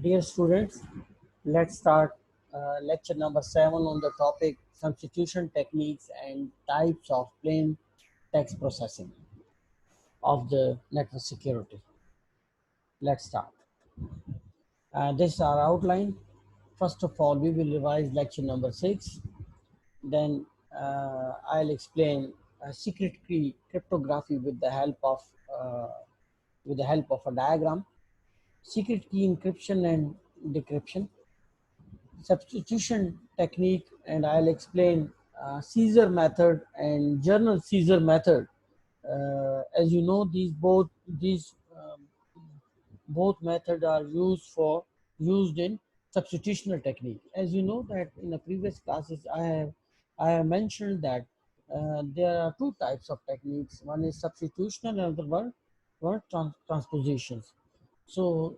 Dear students, let's start lecture number 7 on the topic substitution techniques and types of plain text processing of the network security. Let's start. This is our outline. First of all, we will revise lecture number 6. Then I'll explain secret key cryptography with the help of a diagram, secret key encryption and decryption, substitution technique, and I'll explain Caesar method and journal Caesar method. As you know, both methods are used in substitutional technique. As you know that in the previous classes I have mentioned that there are two types of techniques. One is substitutional and another one transpositions. So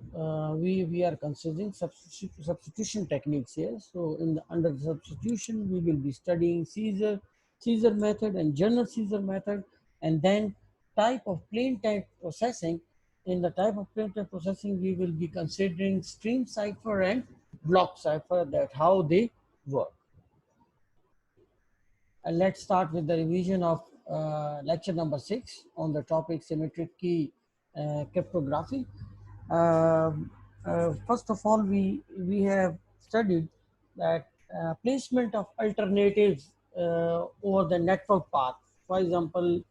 we are considering substitution techniques here. So under the substitution, we will be studying Caesar method and general Caesar method, and then type of plain text processing. In the type of plain text processing, we will be considering stream cipher and block cipher, that how they work. And let's start with the revision of lecture number 6 on the topic symmetric key cryptography. First of all, we have studied that placement of alternatives over the network path. For example,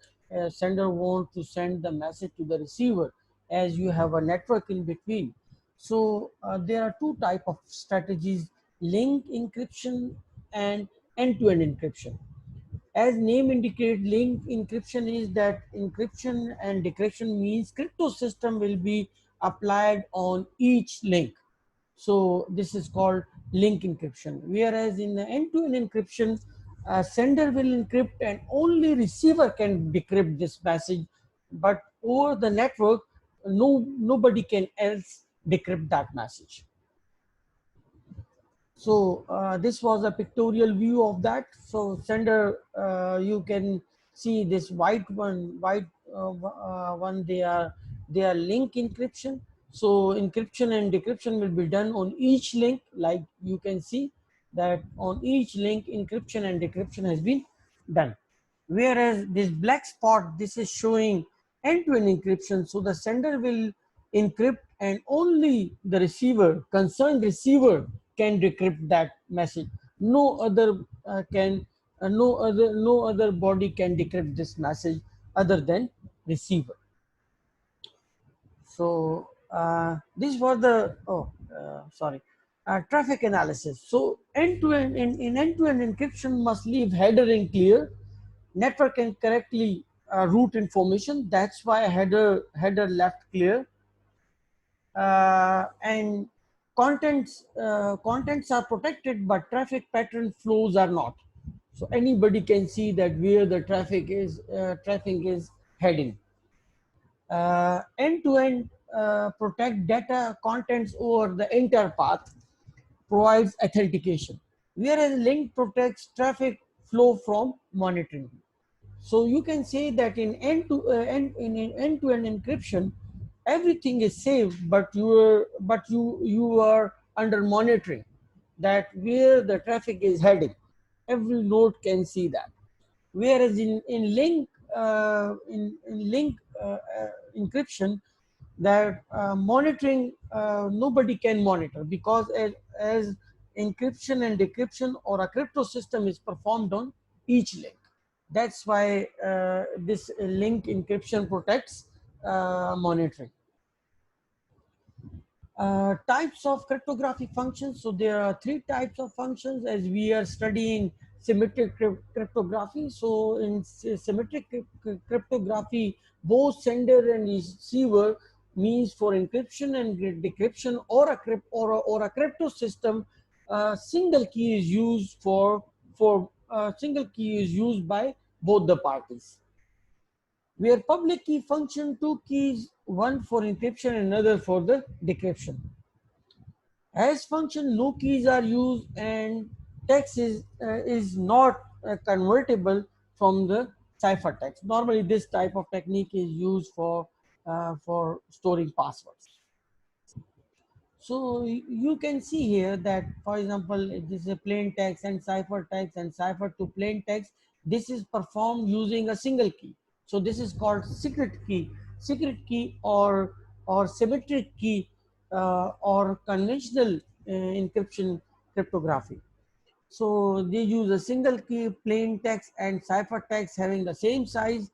sender wants to send the message to the receiver as you have a network in between. So there are two type of strategies: link encryption and end-to-end encryption. As name indicates, link encryption is that encryption and decryption means crypto system will be applied on each link. So this is called link encryption. Whereas in the end-to-end encryption, sender will encrypt and only receiver can decrypt this message. But over the network, nobody can else decrypt that message. So this was a pictorial view of that. So sender, you can see this white one. They are link encryption. So encryption and decryption will be done on each link. Like you can see that on each link, encryption and decryption has been done. Whereas this black spot, this is showing end-to-end encryption. So the sender will encrypt and only the receiver, concerned receiver, can decrypt that message. No other no other body can decrypt this message other than receiver. So this was the traffic analysis. So end-to-end in end-to-end encryption must leave header in clear. Network can correctly route information. That's why header left clear. And contents are protected, but traffic pattern flows are not. So anybody can see that where the traffic is heading. End-to-end protect data contents over the entire path, provides authentication, whereas link protects traffic flow from monitoring. So you can say that in end-to-end encryption, everything is safe, but you are under monitoring, that where the traffic is heading. Every node can see that. Whereas in link encryption, that monitoring, nobody can monitor, because as encryption and decryption or a crypto system is performed on each link. That's why this link encryption protects monitoring. Types of cryptographic functions. So there are three types of functions as we are studying symmetric cryptography. So in symmetric cryptography, both sender and receiver means for encryption and decryption or a crypto system, single key is used single key is used by both the parties. Where public key function two keys, one for encryption and another for the decryption. As function, no keys are used and text is not convertible from the ciphertext. Normally, this type of technique is used for storing passwords. So you can see here that, for example, this is a plain text and cipher to plain text. This is performed using a single key. So this is called secret key or symmetric key or conventional encryption cryptography. So they use a single key, plain text and cipher text having the same size,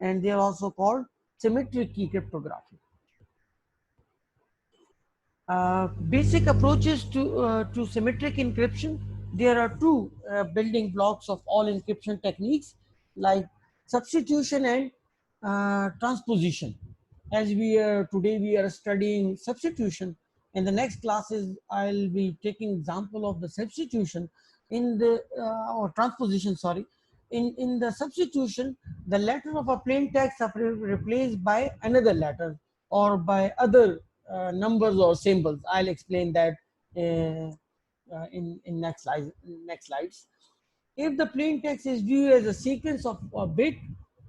and they are also called symmetric key cryptography. Basic approaches to symmetric encryption. There are two building blocks of all encryption techniques, like substitution and transposition. As we are studying substitution. In the next classes, I'll be taking example of the substitution in the or transposition. Sorry, in the substitution, the letter of a plain text are replaced by another letter or by other numbers or symbols. I'll explain that in next slides. If the plain text is viewed as a sequence of a bit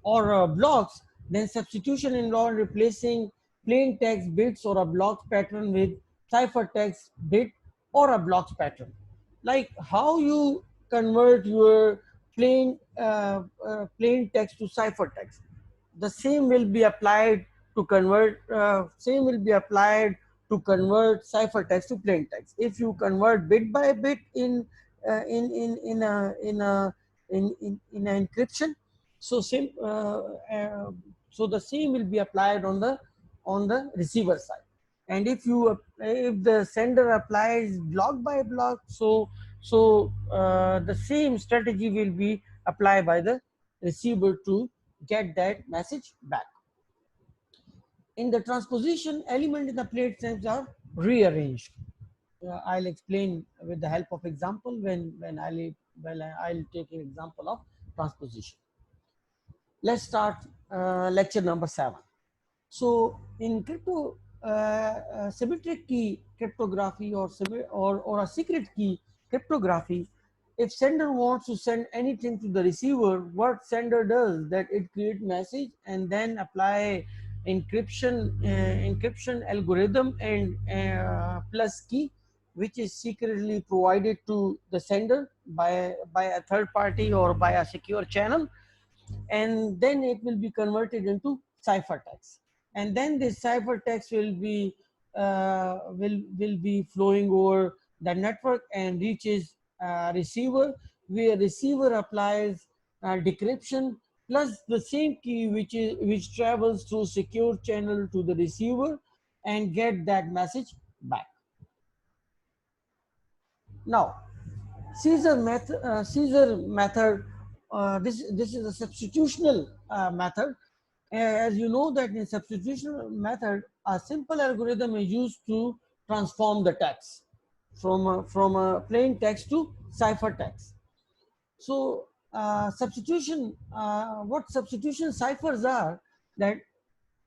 or blocks, then substitution involves replacing plain text bits or a blocks pattern with ciphertext bit or a blocks pattern. Like how you convert your plain text to ciphertext. The same will be applied to convert ciphertext to plain text. If you convert bit by bit in an encryption, so so the same will be applied on the receiver side. And if the sender applies block by block, the same strategy will be applied by the receiver to get that message back. In the transposition, element in the plate stems are rearranged. I'll explain with the help of example when I'll take an example of transposition. Let's start lecture number 7. So in symmetric key cryptography or a secret key cryptography, if sender wants to send anything to the receiver, what sender does that it create message and then apply encryption algorithm and plus key, which is secretly provided to the sender by a third party or by a secure channel, and then it will be converted into ciphertext, and then this ciphertext will be flowing over the network and reaches receiver, where receiver applies decryption plus the same key which travels through secure channel to the receiver and get that message back. Now Caesar method, this is a substitutional method. As you know that in substitutional method, a simple algorithm is used to transform the text from a plain text to ciphertext. So what substitution ciphers are, that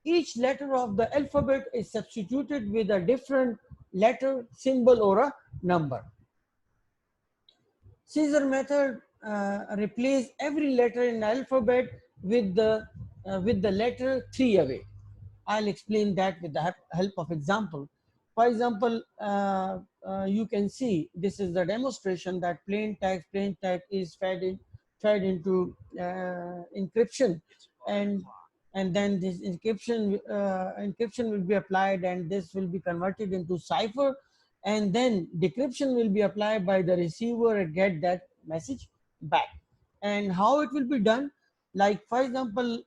each letter of the alphabet is substituted with a different letter, symbol, or a number. Caesar method replace every letter in the alphabet with the letter 3 away. I'll explain that with the help of example. For example, you can see this is the demonstration that plain text is fed into encryption, and then this encryption will be applied, and this will be converted into cipher, and then decryption will be applied by the receiver and get that message back. And how it will be done, like for example,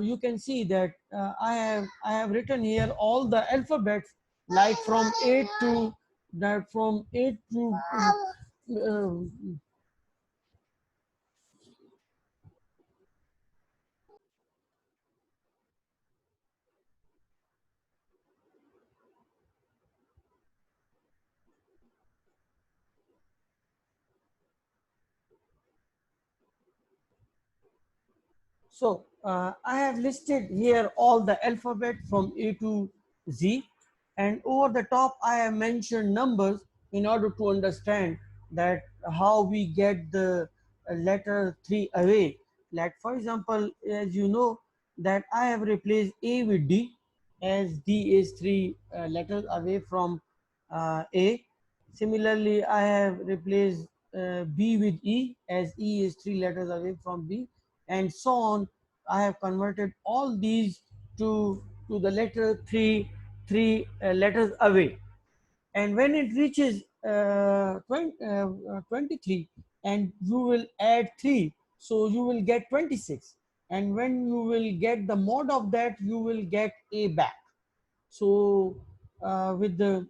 you can see that I have written here all the alphabets, like from A to that from A to I have listed here all the alphabet from A to Z, and over the top I have mentioned numbers in order to understand that how we get the letter 3 away. Like for example, as you know that I have replaced A with D, as D is 3 letters away A. Similarly, I have replaced B with E, as E is 3 letters away from B, and so on. I have converted all these to the letter three letters away. And when it reaches 23, and you will add 3, so you will get 26. And when you will get the mod of that, you will get A back. So with the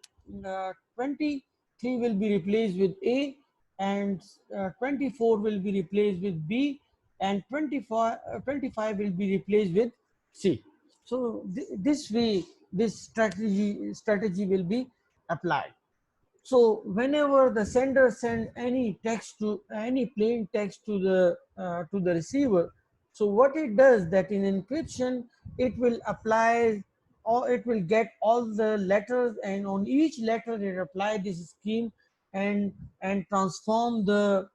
23 will be replaced with A, and 24 will be replaced with B, and 25 will be replaced with C. So this way, this strategy will be applied. So whenever the sender send any text to any plain text to the receiver, so what it does, that in encryption it will apply, or it will get all the letters, and on each letter it apply this scheme, and transform the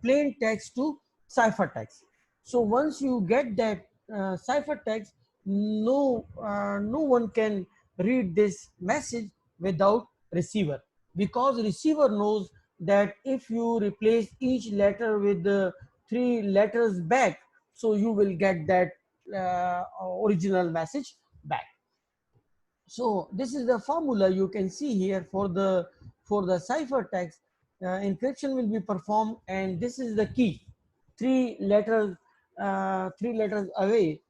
plain text to ciphertext. So once you get that ciphertext, no one can read this message without receiver, because receiver knows that if you replace each letter with the 3 letters back, so you will get that original message back. So this is the formula you can see here for the ciphertext. Encryption will be performed, and this is the key, 3 letters, 3 letters away.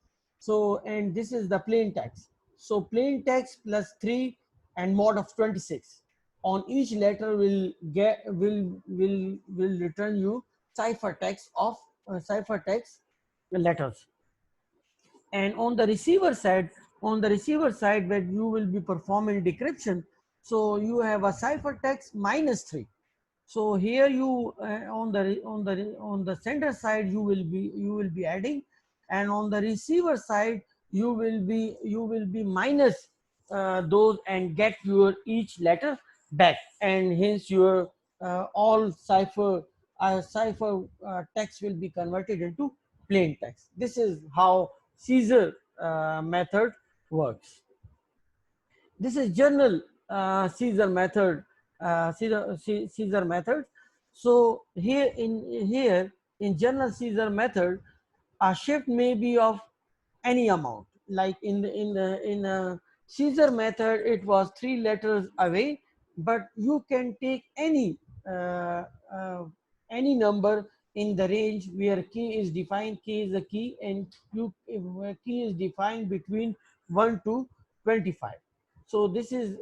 So, and this is the plain text. So plain text plus 3 and mod of 26 on each letter will return you ciphertext of ciphertext letters. And on the receiver side, where you will be performing decryption, so you have a ciphertext minus 3. So here you on the sender side you will be adding, and on the receiver side you will be minus those, and get your each letter back, and hence your all cipher text will be converted into plain text. This is how Caesar method works. This is general Caesar method, Caesar method. So here in general Caesar method, a shift may be of any amount. Like in a Caesar method, it was 3 letters away, but you can take uh, uh, any number in the range where key is defined. Key is a key, and key is defined between 1 to 25. So this is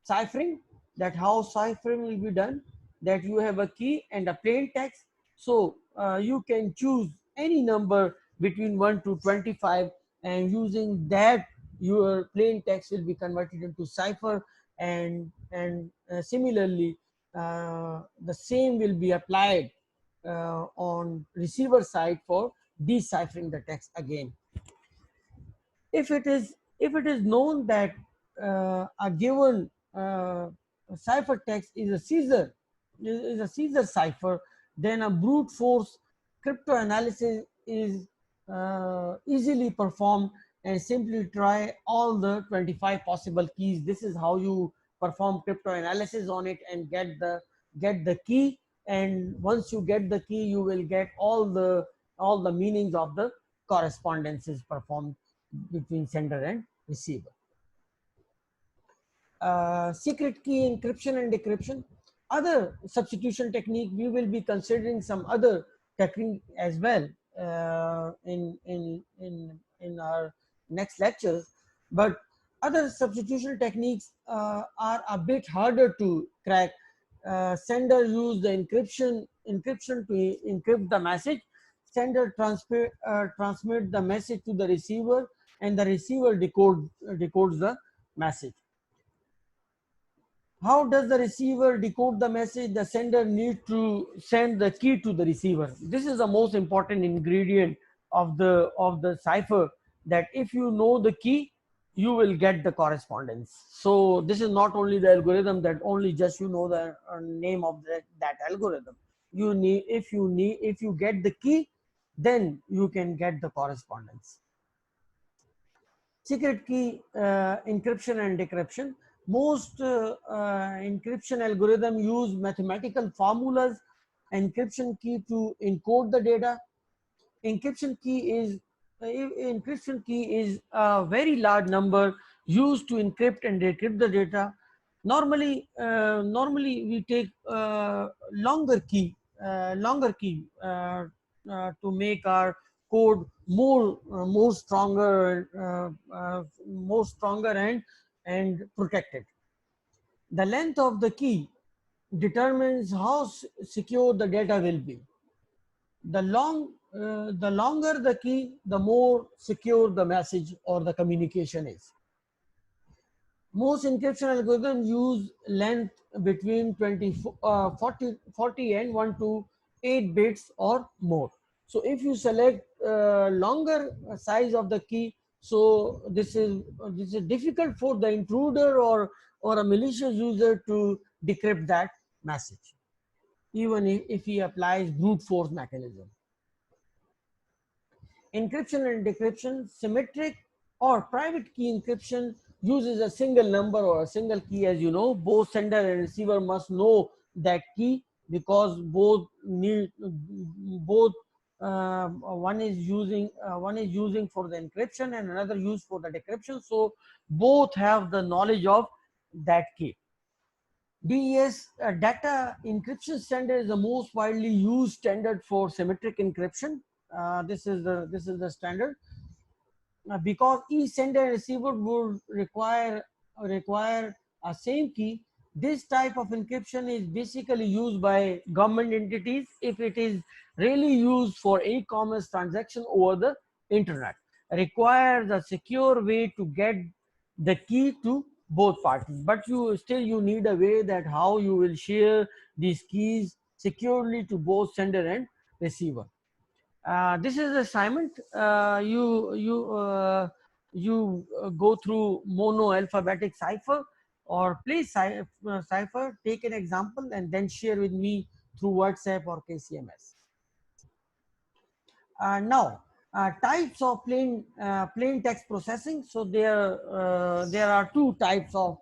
ciphering. That how ciphering will be done, that you have a key and a plain text. So you can choose any number between 1 to 25, and using that your plain text will be converted into cipher. And similarly the same will be applied on receiver side for deciphering the text again. If it is known that a given ciphertext is a Caesar cipher, then a brute force crypto analysis is easily performed, and simply try all the 25 possible keys. This is how you perform crypto analysis on it and get the key. And once you get the key, you will get all the meanings of the correspondences performed between sender and receiver. Secret key encryption and decryption. Other substitution technique, we will be considering some other technique as well in our next lectures. But other substitution techniques are a bit harder to crack. Sender use the encryption to encrypt the message. Sender transmit the message to the receiver, and the receiver decodes the message. How does the receiver decode the message? The sender needs to send the key to the receiver. This is the most important ingredient of the cipher, that if you know the key, you will get the correspondence. So this is not only the algorithm that only just you know the name of that algorithm. You need, if you get the key, then you can get the correspondence. Secret key encryption and decryption. Most encryption algorithm use mathematical formulas, encryption key to encode the data. Encryption key is encryption key is a very large number used to encrypt and decrypt the data. Normally we take longer key to make our code more stronger and protected. The length of the key determines how secure the data will be. The longer the key, the more secure the message or the communication is. Most encryption algorithms use length between 40 and 1 to 8 bits or more. So if you select longer size of the key, so this is difficult for the intruder or a malicious user to decrypt that message, even if he applies brute force mechanism. Encryption and decryption, symmetric or private key encryption uses a single number or a single key. As you know, both sender and receiver must know that key, because both one is using for the encryption and another used for the decryption. So both have the knowledge of that key. DES data encryption standard is the most widely used standard for symmetric encryption. This is the standard, because each sender and receiver would require a same key. This type of encryption is basically used by government entities if it is really used for e-commerce transaction over the internet. Requires a secure way to get the key to both parties, but you need a way that how you will share these keys securely to both sender and receiver. This is assignment. You go through mono alphabetic cipher or place cipher. Take an example and then share with me through WhatsApp or KCMS. Now, types of plain text processing. So there are two types of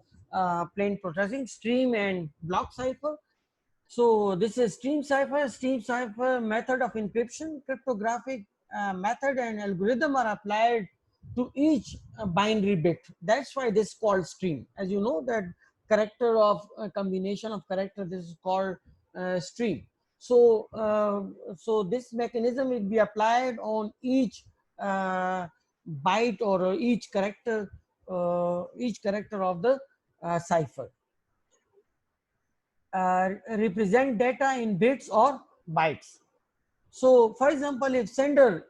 plain processing: stream and block cipher. So this is stream cipher. Stream cipher method of encryption, cryptographic method and algorithm are applied to each binary bit. That's why this is called stream. As you know that character of combination of character, this is called stream. So this mechanism will be applied on each byte or each character of the cipher. Represent data in bits or bytes. So for example, if sender,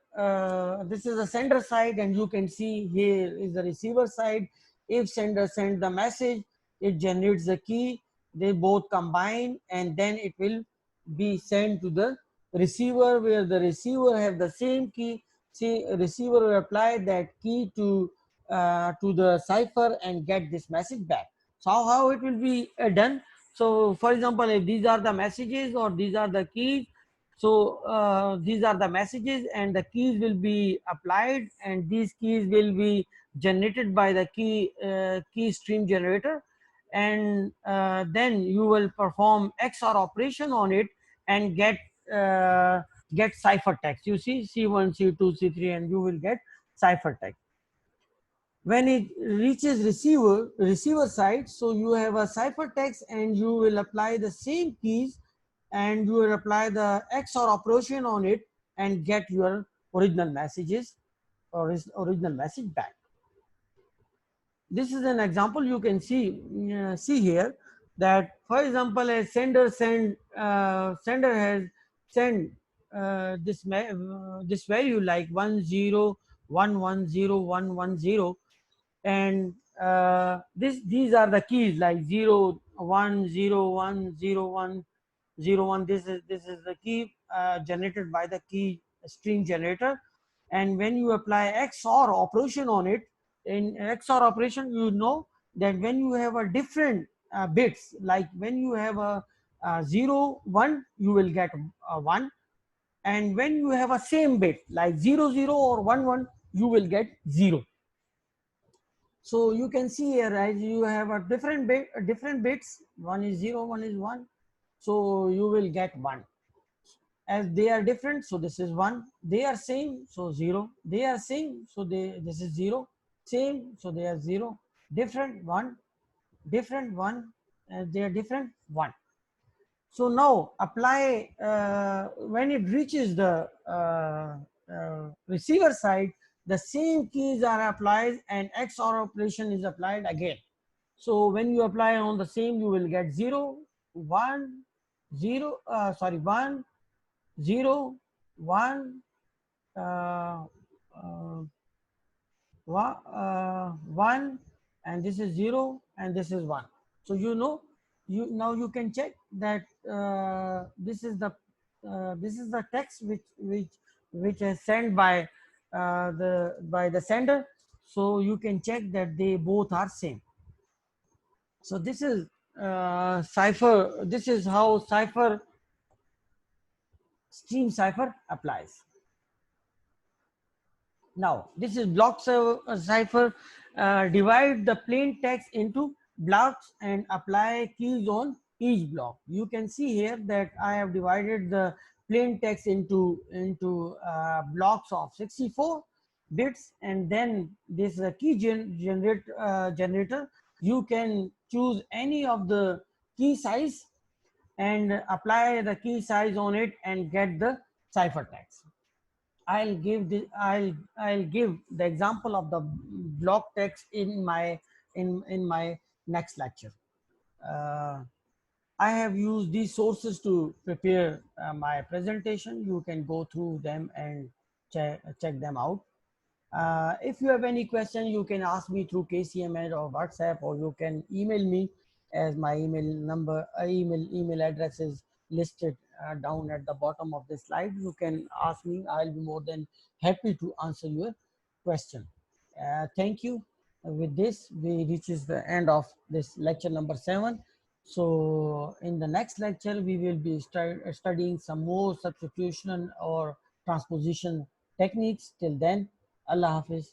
this is the sender side and you can see here is the receiver side. If sender sends the message, it generates the key, they both combine and then it will be sent to the receiver, where the receiver have the same key. See, receiver will apply that key to the cipher and get this message back. So how it will be done? So for example, if these are the messages or these are the keys, so these are the messages and the keys will be applied, and these keys will be generated by the key stream generator, and then you will perform XOR operation on it and uh, get ciphertext. You see C1, C2, C3, and you will get ciphertext. When it reaches receiver side, so you have a ciphertext and you will apply the same keys and you will apply the XOR operation on it and get your original messages or original message back. This is an example you can see here, that for example a sender has sent this value like 10110110, and these are the keys like 01010101. This is the key generated by the key string generator. And when you apply XOR operation on it, in XOR operation, you know that when you have a different bits, like when you have a 0 1, you will get a 1, and when you have a same bit like 0 0 or 1 1, you will get 0. So you can see here, right, you have a different bits. One is 0, one is 1. So you will get 1. As they are different, so this is 1. They are same, so 0. They are same, so this is 0. Same, so they are 0. Different, 1. Different, 1. And they are different, 1. So now apply, when it reaches the receiver side, the same keys are applied and XOR operation is applied again. So when you apply on the same, you will get 0, 1, 0, sorry, 1, 0, 1, uh, uh, 1, and this is 0, and this is 1. So you know, you now you can check that this is the text which is sent by the sender. So you can check that they both are same. So this is cipher. This is how stream cipher applies. Now, this is block cipher. Divide the plain text into blocks and apply keys on each block. You can see here that I have divided the plain text into blocks of 64 bits, and then this generator. You can choose any of the key size and apply the key size on it and get the cipher text. I'll give the example of the block text in my next lecture. Uh, I have used these sources to prepare my presentation. You can go through them and check them out. If you have any question, you can ask me through KCML or WhatsApp, or you can email me, as my email address is listed down at the bottom of the slide. You can ask me. I'll be more than happy to answer your question. Thank you. With this, we reaches the end of this lecture number 7. So in the next lecture, we will be studying some more substitution or transposition techniques. Till then, Allah Hafiz.